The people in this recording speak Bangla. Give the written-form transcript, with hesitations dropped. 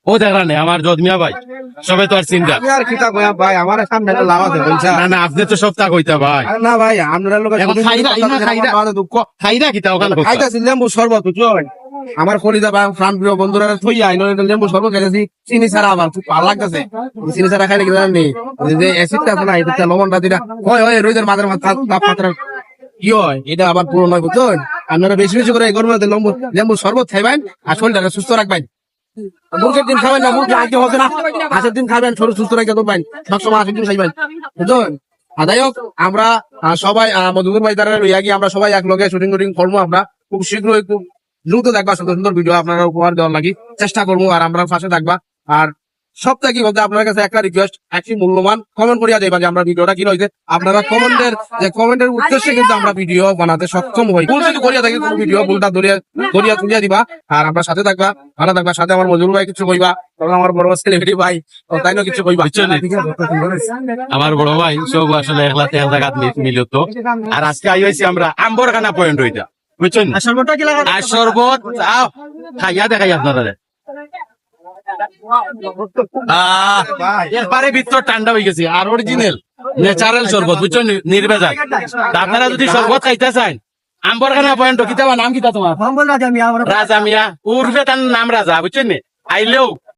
ও দেখা নেই আমার যদমিয়া ভাই সবে তো আর চিন্তা আর কিতা কইয়া ভাই আমার সামনে একটা লাভ আছে বলছা না না আপনি তো সপ্তাহ কইতা ভাই আরে না ভাই আমরা লোক এখন দুঃখ খাইরা কিতা ওখানে খাইতাছি লেম্বু শরবত বুঝছেন আমার কলিজা বা প্রাণ প্রিয় বন্ধুরা থই আইনো লেম্বু শরবত খাইতেছি চিনি ছাড়া আমার খুব ভালো লাগতেছে চিনি ছাড়া খাইলে কি জানেন যে অ্যাসিডটা আছে না এটা লবণটা দিটা হয় হয় রোদের মাথার তাপমাত্রা কি হয় এটা আবার পুরো নয় বুঝছেন আপনারা বেশি বেশি করে এই গরমের মধ্যে লেম্বু শরবত খাইবেন আর শরীরটাকে সুস্থ রাখবেন মুরগির দিন খাবেন না মুরগি আগে হবে না হাঁসের দিন খাবেন শরীর সুস্থ রাখতে পারবেন সবসময় হাঁসের দিন খাইবেন বুঝলেন যাই হোক আমরা সবাই মধুপুর ময়দানে লইয়া গিয়ে আমরা সবাই এক লগে শুটিং করবো আমরা খুব শীঘ্রই খুব দ্রুত দেখবা সুন্দর সুন্দর ভিডিও আপনারা উপহার দেওয়ার লাগি চেষ্টা করবো আর আমরা পাশে থাকবা আর সবটা কি বলতে আপনার কাছে একটা রিকোয়েস্ট একটি মূল্যবান কমেন্ট করিয়া দেবা যে আমরা ভিডিওটা কি রয়েছে আপনারা কমেন্টের উদ্দেশ্যে কিন্তু আমরা ভিডিও বানাতে সক্ষম হই ভুল যদি করিয়া থাকি কোনো ভিডিও ভুলটা ধরিয়া তুলিয়া দিবা আর আমরা সাথে থাকবা ভালো থাকবা সাথে আমার মজুর ভাই কিছু কইবা তখন আমার বড় সেলিব্রিটি ভাই তাই না কিছু কইবা আমার বড় ভাই সব আসলে একলা তেল জায়গা মিল তো আর আজকে আইছি আমরা আম্বরখানা পয়েন্ট ওইটা বুঝছেন আর শরবত খাইয়া দেখাই আপনারা এরপরে ভিতর ঠান্ডা হয়ে গেছে আর অরিজিনাল ন্যাচারাল শরবত বুঝছো নির্ভেজাল আপনারা যদি শরবত খাইতে চান আম্বরখানা পয়েন্ট কিতাবা নাম কিতা তোমার রাজা মিয়া উর্ফে তার নাম রাজা বুঝছেন আইলেও